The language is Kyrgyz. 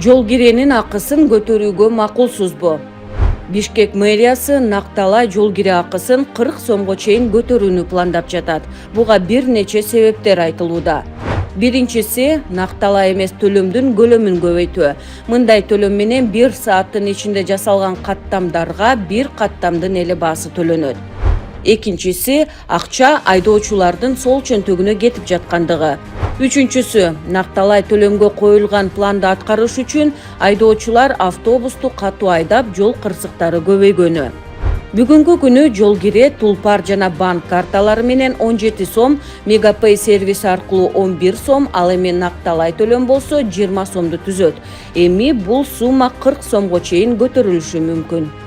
Жол киренин акысын көтөрүүгө макулсузбу? Бишкек мэриясы Накталай жол кире акысын 40 сомго чейин көтөрүүнү пландап жатат. Буга бир нече себептер айтылууда. Биринчиси, Накталай эмес төлөмдүн көлөмүн көбөйтүү. Мындай төлөм менен 1 сааттын ичинде жасалган каттамдарга бир каттамдын эле баасы төлөнөт. Экинчиси, акча айдоочулардын сол чөнтөгүнө кетип жаткандыгы. Үчүнчүсү, Накталай төлөмгө коюлган планды аткарыш үчүн айдоочулар автобусту катуу айдап, жол кырсыктары көбөйгөнү. Бүгүнкү күнү жол кире Тулпар жана банк карталары менен 17 сом, Мегапэй сервис аркылуу 11 сом, ал эми Накталай төлөм болсо 20 сомду түзөт. Эми бул сумма 40 сомго чейин көтөрүлүшү мүмкүн.